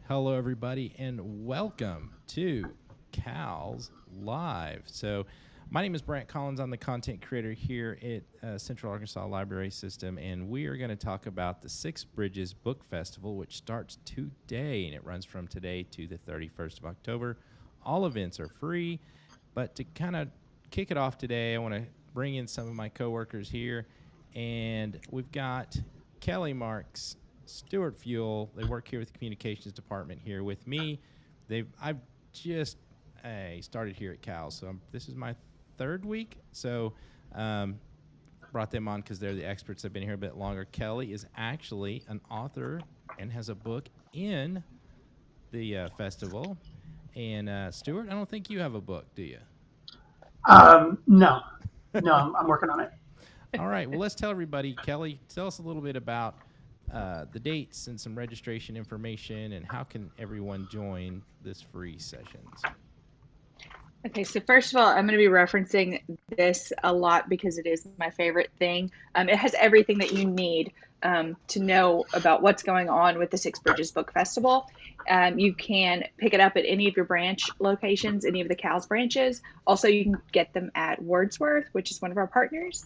Hello, everybody, and welcome to Cal's Live. So, my name is Brant Collins. I'm the content creator here at Central Arkansas Library System, and we are going to talk about the Six Bridges Book Festival, which starts today, and it runs from today to the 31st of October. All events are free, but to kind of kick it off today, I want to bring in some of my coworkers here, and we've got Kelly Marks, Stuart Fuel. They work here with the communications department here with me. I've just started here at Cal, so this is my third week. So brought them on because they're the experts. They've been here a bit longer. Kelly is actually an author and has a book in the festival. And Stuart, I don't think you have a book, do you? No, I'm working on it. All right. Well, let's tell everybody. Kelly, tell us a little bit about the dates and some registration information, and how can everyone join this free sessions? Okay, so first of all, I'm going to be referencing this a lot because it is my favorite thing. It has everything that you need to know about what's going on with the Six Bridges Book Festival. You can pick it up at any of your branch locations, any of the CALS branches. Also, you can get them at Wordsworth, which is one of our partners,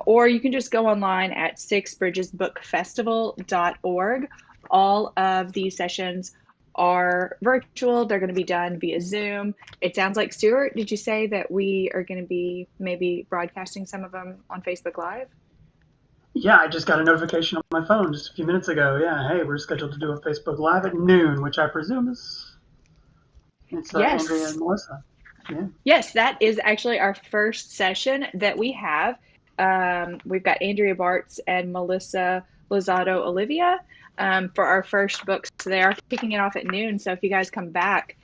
or you can just go online at sixbridgesbookfestival.org. All of these sessions are virtual. They're going to be done via Zoom. It sounds like, Stuart, did you say that we are going to be maybe broadcasting some of them on Facebook Live? Yeah, I just got a notification on my phone just a few minutes ago. Yeah, hey, we're scheduled to do a Facebook Live at noon, which I presume is Yes. Andrea and Melissa. Yeah. Yes, that is actually our first session that we have. We've got Andrea Bartz and Melissa Lozado Olivia for our first book. So they are kicking it off at noon. So if you guys come back,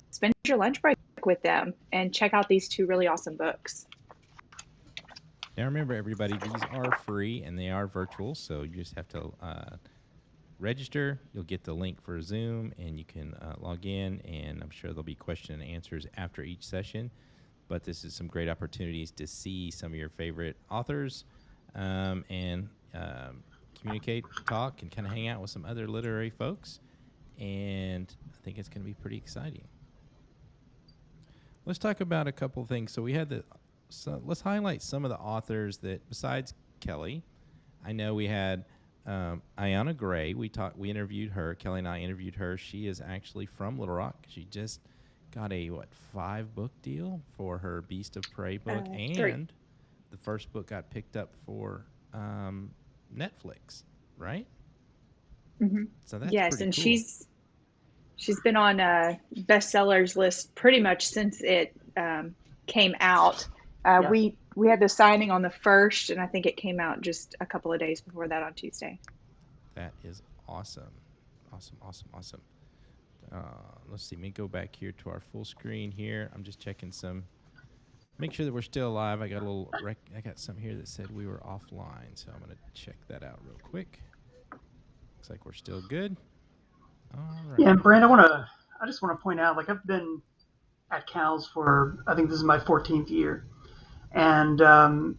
spend your lunch break with them and check out these two really awesome books. Now, remember, everybody, these are free and they are virtual, so you just have to register. You'll get the link for Zoom, and you can log in, and I'm sure there'll be question and answers after each session. But this is some great opportunities to see some of your favorite authors and communicate, talk, and kind of hang out with some other literary folks. And I think it's going to be pretty exciting. Let's talk about a couple of things. So we had let's highlight some of the authors that, besides Kelly, I know we had Ayana Gray. We interviewed her. Kelly and I interviewed her. She is actually from Little Rock. She just got a 5-book deal for her Beast of Prey book, and 3. The first book got picked up for Netflix, right? Mm-hmm. So that's yes, and cool. she's been on bestsellers list pretty much since it came out. Yeah. We had the signing on the 1st, and I think it came out just a couple of days before that on Tuesday. That is awesome. Awesome. Let's see. Let me go back here to our full screen here. I'm just checking make sure that we're still alive. I got I got something here that said we were offline, so I'm going to check that out real quick. Looks like we're still good. All right. Yeah, and Brand, I just want to point out, like, I've been at CALS for, I think this is my 14th year. And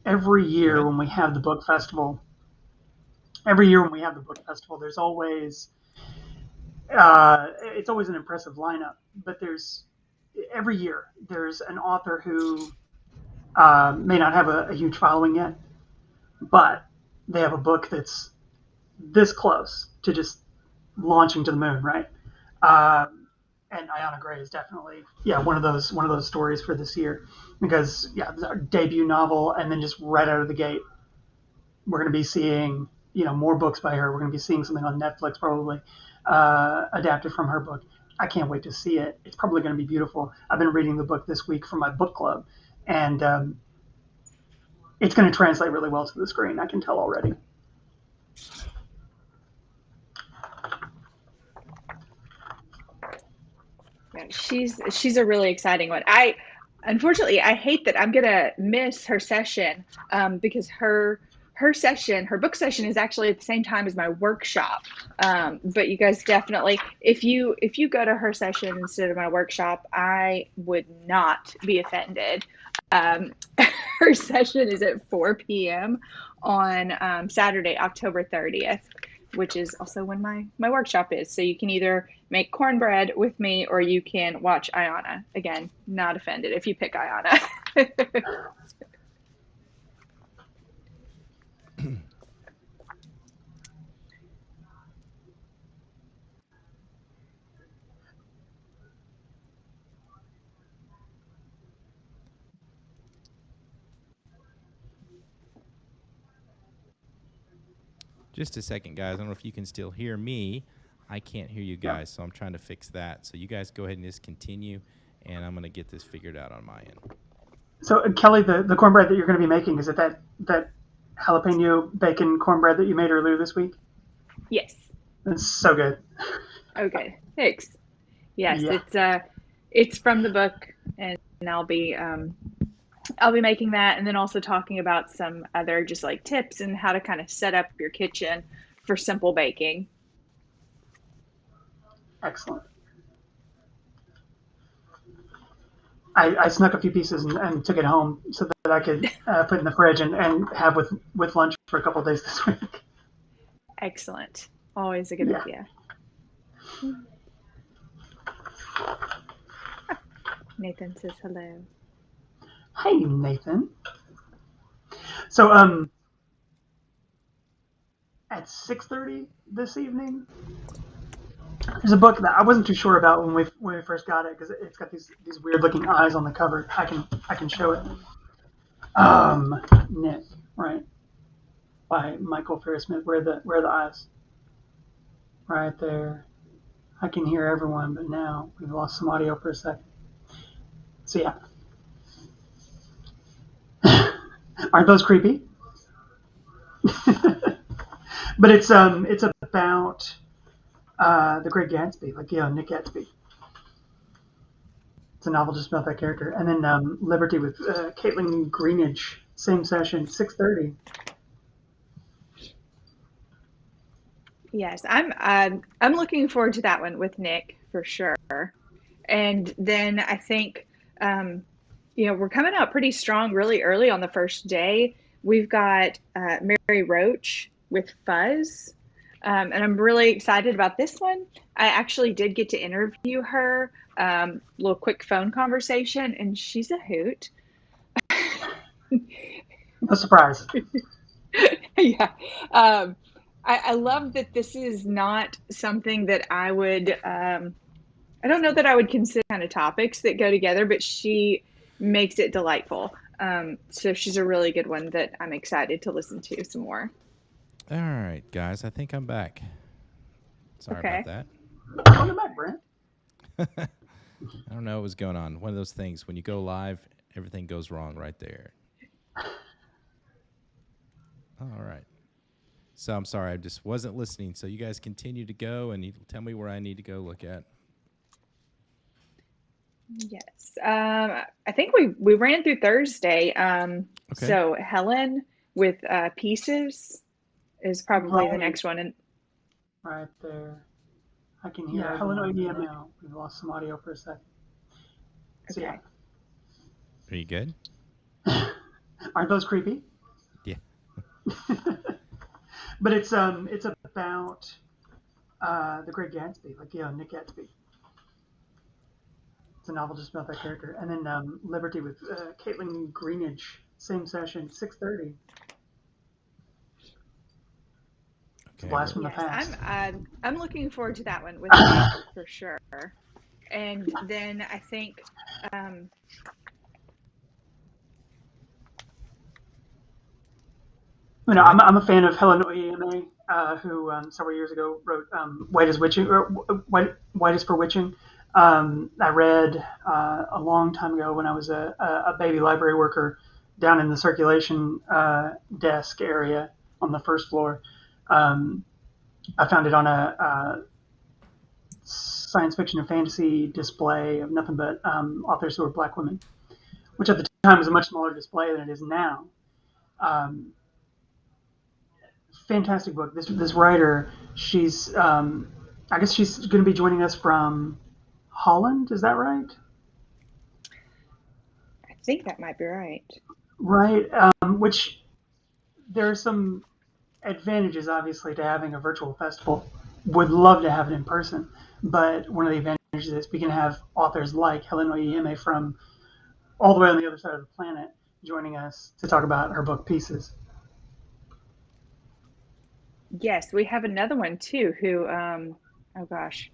every year when we have the book festival, there's always it's always an impressive lineup. But every year there's an author who may not have a huge following yet, but they have a book that's this close to just launching to the moon, right? And Ayana Gray is definitely one of those stories for this year, because it's our debut novel, and then just right out of the gate, we're going to be seeing more books by her. We're going to be seeing something on Netflix probably adapted from her book. I can't wait to see it. It's probably going to be beautiful. I've been reading the book this week for my book club, and it's going to translate really well to the screen. I can tell already. She's a really exciting one. Unfortunately, I hate that I'm gonna miss her session because her book session is actually at the same time as my workshop. But you guys definitely, if you go to her session instead of my workshop, I would not be offended. Her session is at 4 p.m. on Saturday, October 30th. which is also when my workshop is. So you can either make cornbread with me or you can watch Ayana. Again, not offended if you pick Ayana. Just a second, guys. I don't know if you can still hear me. I can't hear you guys, so I'm trying to fix that. So you guys go ahead and just continue, and I'm going to get this figured out on my end. So, Kelly, the cornbread that you're going to be making, is it that jalapeno bacon cornbread that you made earlier this week? Yes. It's so good. Okay. Thanks. Yes, Yeah. it's from the book, and I'll be making that, and then also talking about some other just like tips and how to kind of set up your kitchen for simple baking. Excellent. I snuck a few pieces and took it home so that I could put in the fridge and have with lunch for a couple of days this week. Excellent. Always a good Yeah. idea. Nathan says hello. Hey, Nathan. So, at 6:30 this evening, there's a book that I wasn't too sure about when we first got it because it's got these weird looking eyes on the cover. I can show it. Nick, right, by Michael Ferris Smith. Where are the eyes? Right there. I can hear everyone, but now we've lost some audio for a second. So yeah, aren't those creepy? But it's about the Great Gatsby, like Nick Gatsby. It's a novel just about that character, and then Liberty with Caitlin Greenidge, same session, 6:30. Yes, I'm looking forward to that one with Nick for sure. And then I think we're coming out pretty strong really early on the first day. We've got Mary Roach with Fuzz. And I'm really excited about this one. I actually did get to interview her, little quick phone conversation, and she's a hoot. No surprise. Yeah. I love that this is not something that I would, I don't know that I would consider kind of topics that go together, but she makes it delightful. So she's a really good one that I'm excited to listen to some more. All right, guys. I think I'm back. Sorry about that. Welcome back, Brent. I don't know what was going on. One of those things, when you go live, everything goes wrong right there. All right. So I'm sorry, I just wasn't listening. So you guys continue to go and you tell me where I need to go look at. Yes. I think we ran through Thursday. Okay. So Helen with Pieces is probably the next one. And right there. I can hear Helen OEM now. We've lost some audio for a second. So okay. Are you good? Aren't those creepy? Yeah. But it's about the Great Gatsby, like Nick Gatsby. It's a novel just about that character, and then Liberty with Caitlin Greenidge, same session, 6:30. It's a blast from the past. I'm looking forward to that one with Nick for sure. And then I think I'm a fan of Helen Oyeme, who several years ago wrote White is Witching, or White is for Witching. I read a long time ago when I was a baby library worker down in the circulation desk area on the first floor. I found it on a science fiction and fantasy display of nothing but authors who were Black women, which at the time was a much smaller display than it is now. Fantastic book. This writer, she's I guess she's going to be joining us from Holland. Is that right? I think that might be right. Right. Which there are some advantages, obviously, to having a virtual festival. Would love to have it in person, but one of the advantages is we can have authors like Helen Oyeyeme from all the way on the other side of the planet joining us to talk about her book Pieces. Yes, we have another one too who, oh gosh,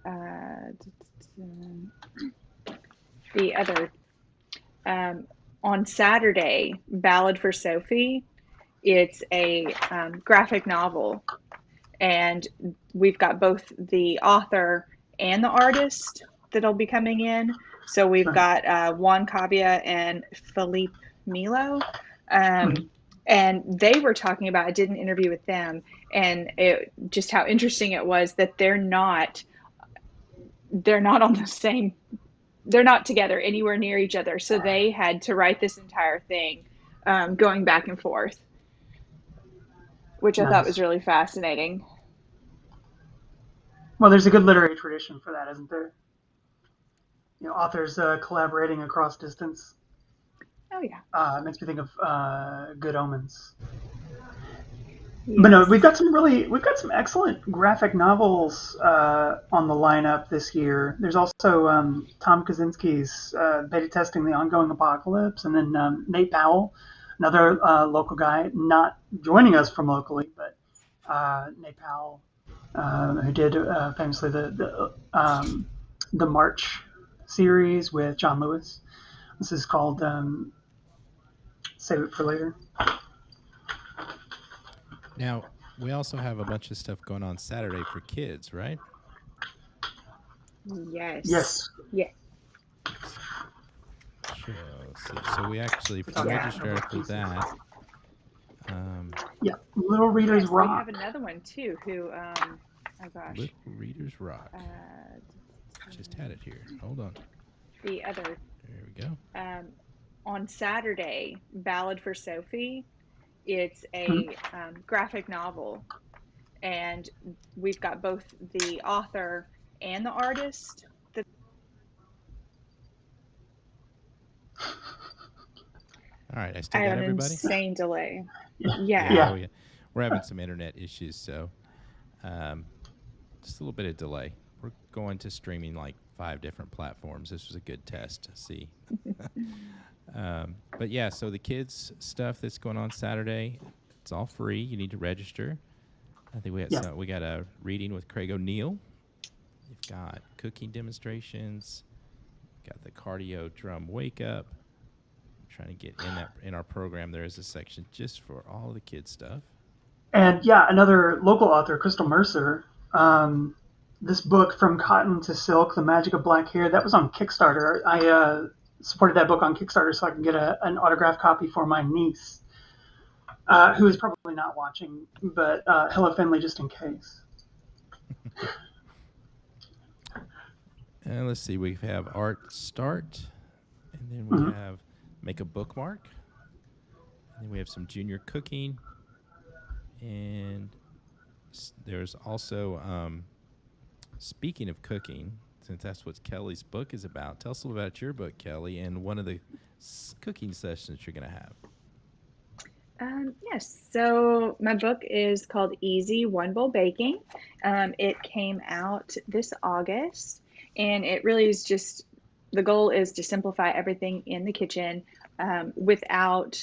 uh, the other, on Saturday, Ballad for Sophie. It's a graphic novel, and we've got both the author and the artist that'll be coming in. So we've Right. got Juan, Cavia, and Philippe, Melo. Um, Mhm. and they were talking about, I did an interview with them, and just how interesting it was that they're not on the same, they're not together anywhere near each other. So they had to write this entire thing, going back and forth, which I thought was Nice. really fascinating. Well, there's a good literary tradition for that, isn't there? Authors collaborating across distance. Oh yeah. Makes me think of Good Omens. But no, Yes. we've got some excellent graphic novels on the lineup this year. There's also Tom Kaczynski's Beta Testing the Ongoing Apocalypse, and then Nate Powell, another local guy, not joining us from locally, but Nate Powell, who did famously the March series with John Lewis. This is called Save It for Later. Now, we also have a bunch of stuff going on Saturday for kids, right? Yes. Yes. Yeah. So we actually, if you can Talking Yeah. register about for pieces. that, Yeah, Little Readers Yes, we Rock. have another one too who, oh gosh, Little Readers Rock. uh, Just had it here. Hold on. the other, There we go. um, on Saturday, Ballad for Sophie. It's Mhm. a graphic novel, and we've got both the author and the artist. All right, I I still have got an everybody. insane delay. Yeah. Yeah. Yeah, Yeah. we're having some internet issues, so just a little bit of delay. We're going to streaming like 5 different platforms. This was a good test to see. But yeah, so the kids stuff that's going on Saturday, it's all free. You need to register. I think Yeah. we got a reading with Craig O'Neill. You've got cooking demonstrations. Got the cardio drum wake up. I'm trying to get in our program. There is a section just for all the kids stuff. And yeah, another local author, Crystal Mercer. This book, From Cotton to Silk: The Magic of Black Hair, that was on Kickstarter. I supported that book on Kickstarter so I can get an autographed copy for my niece, who is probably not watching, but hello, Finley, just in case. And let's see, we have art start, and then we have make a bookmark, and then we have some junior cooking, and there's also speaking of cooking, since that's what Kelly's book is about. Tell us a little about your book, Kelly, and one of the cooking sessions you're going to have. Yes, so my book is called Easy One Bowl Baking. It came out this August, and it really is just, the goal is to simplify everything in the kitchen, without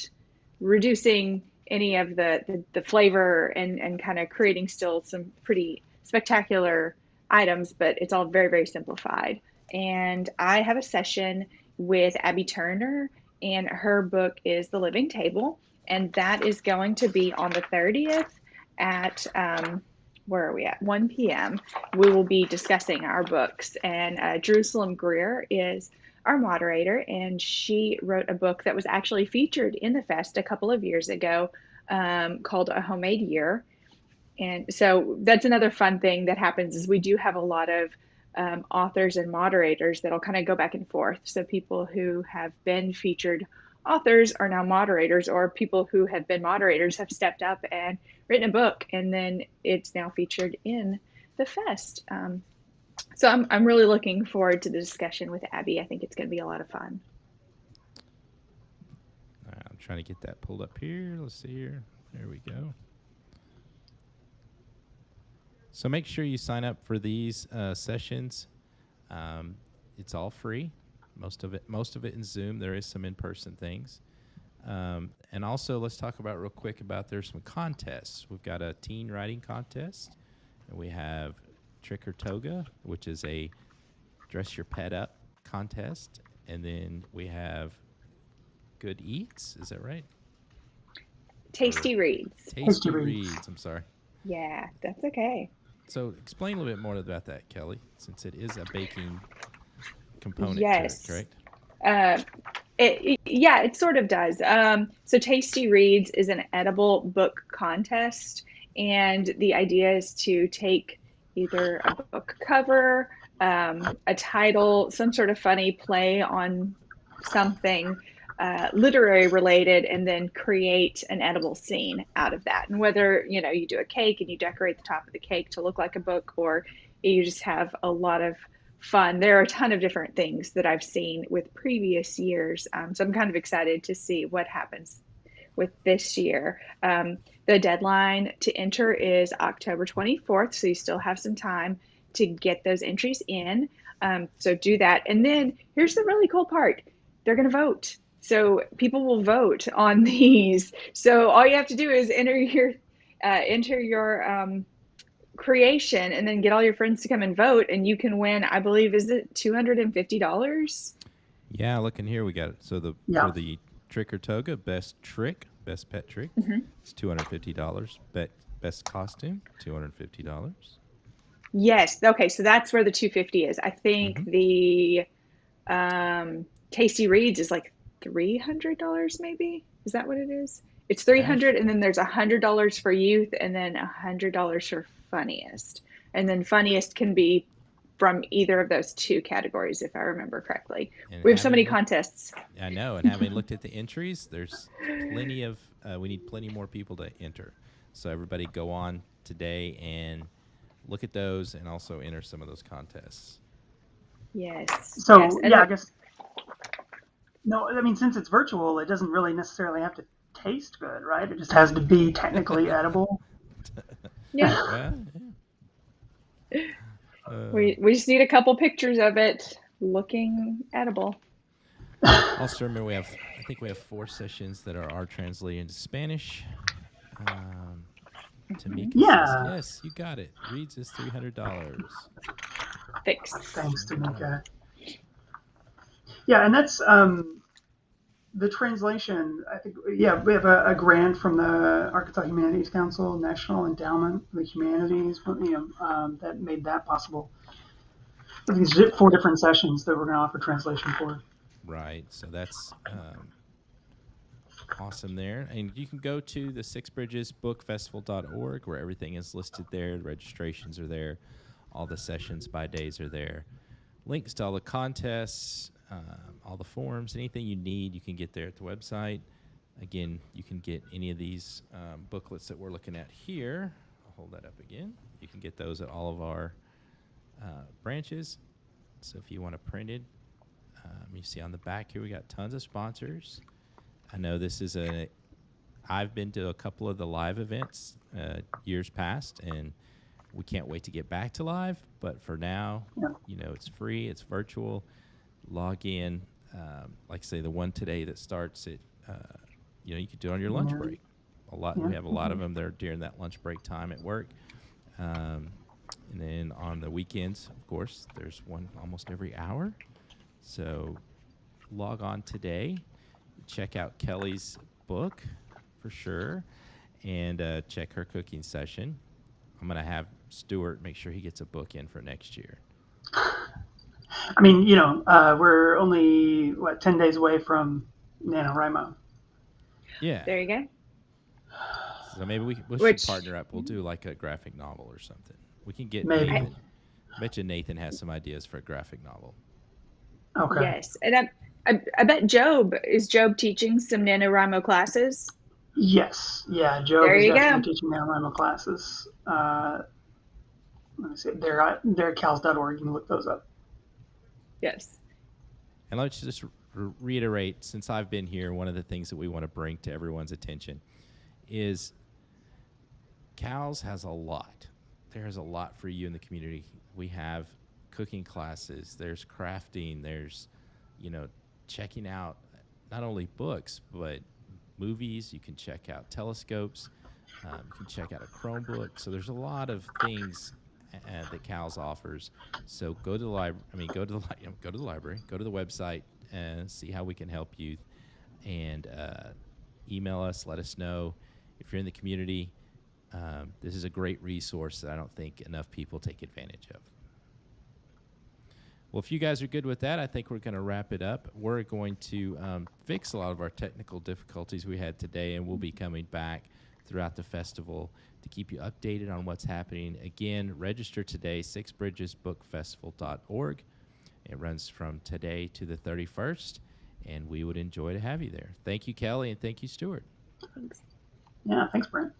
reducing any of the flavor, and kind of creating still some pretty spectacular items, but it's all very, very simplified. And I have a session with Abby Turner, and her book is The Living Table, and that is going to be on the 30th at, where are we at? 1 p.m. We will be discussing our books, and Jerusalem Greer is our moderator, and she wrote a book that was actually featured in the fest a couple of years ago, called A Homemade Year. And so that's another fun thing that happens, is we do have a lot of authors and moderators that'll kind of go back and forth. So people who have been featured authors are now moderators, or people who have been moderators have stepped up and written a book, and then it's now featured in the fest. So I'm really looking forward to the discussion with Abby. I think it's going to be a lot of fun. I'm trying to get that pulled up here. Let's see here. There we go. So make sure you sign up for these sessions. It's all free. Most of it in Zoom. There is some in-person things. And also, let's talk about real quick about there's some contests. We've got a teen writing contest, and we have Trick or Toga, which is a dress your pet up contest, and then we have Good Eats. Is that right? Tasty Reads. Tasty Reads. I'm sorry. Yeah, that's okay. So explain a little bit more about that, Kelly, since it is a baking component Yes. to it, correct? It sort of does. So Tasty Reads is an edible book contest, and the idea is to take either a book cover, a title, some sort of funny play on something literary related, and then create an edible scene out of that. And whether you do a cake and you decorate the top of the cake to look like a book, or you just have a lot of fun. There are a ton of different things that I've seen with previous years. So I'm kind of excited to see what happens with this year. The deadline to enter is October 24th, so you still have some time to get those entries in. So do that. And then here's the really cool part. They're going to vote. So people will vote on these. So all you have to do is enter your creation, and then get all your friends to come and vote, and you can win, I believe, is it $250? Yeah, look in here. We got it. So for the Trick or Toga, best pet trick, it's $250. Best costume, $250. Yes. Okay, so that's where the 250 is. I think the Tasty Reads is like $300 maybe. Is that what it is? It's $300, and then there's $100 for youth, and then $100 for funniest. And then funniest can be from either of those two categories, if I remember correctly. And we have so many contests. I know, and having looked at the entries, there's plenty of, we need plenty more people to enter. So everybody go on today and look at those, and also enter some of those contests. Yes. So, yes. I guess, no, I mean, since it's virtual, it doesn't really necessarily have to taste good, right? It just has to be technically edible. Yeah. We just need a couple pictures of it looking edible. Also, remember I think we have 4 sessions that are translated into Spanish. Tamika says, yes, you got it. Reads is $300. Thanks, Tamika. Yeah, and that's the translation. I think, we have a grant from the Arkansas Humanities Council, National Endowment for the Humanities, that made that possible. I think there's 4 different sessions that we're going to offer translation for. Right, so that's awesome there. And you can go to the sixbridgesbookfestival.org, where everything is listed there. The registrations are there. All the sessions by days are there. Links to all the contests, all the forms, anything you need, you can get there at the website. Again, you can get any of these booklets that we're looking at here. I'll hold that up again. You can get those at all of our branches. So if you want it printed, you see on the back here we got tons of sponsors. I know this is I've been to a couple of the live events years past, and we can't wait to get back to live. But for now, it's free, it's virtual. Log in. Like I say, the one today that starts at, you could do it on your lunch break. We have a lot of them there during that lunch break time at work. And then on the weekends, of course, there's one almost every hour. So log on today, check out Kelly's book for sure, and check her cooking session. I'm going to have Stuart make sure he gets a book in for next year. I mean, we're only, 10 days away from NaNoWriMo. Yeah. There you go. So maybe we should partner up. We'll do like a graphic novel or something. We can get Nathan. I bet you Nathan has some ideas for a graphic novel. Okay. Yes. And I bet is Job teaching some NaNoWriMo classes? Yes. Yeah, Job is definitely teaching NaNoWriMo classes. Let me see. They're at cals.org. You can look those up. Yes. And let's just reiterate, since I've been here, one of the things that we want to bring to everyone's attention is CALS has a lot there's a lot for you in the community. We have cooking classes, there's crafting, there's, checking out not only books, but movies. You can check out telescopes. You can check out a Chromebook. So there's a lot of things that CALS offers. So go to the library. Go to the library. Go to the website and see how we can help you. And email us. Let us know if you're in the community. This is a great resource that I don't think enough people take advantage of. Well, if you guys are good with that, I think we're going to wrap it up. We're going to fix a lot of our technical difficulties we had today, and we'll be coming back throughout the festival to keep you updated on what's happening. Again, register today, sixbridgesbookfestival.org. It runs from today to the 31st, and we would enjoy to have you there. Thank you, Kelly, and thank you, Stuart. Thanks. Yeah, thanks, Brent.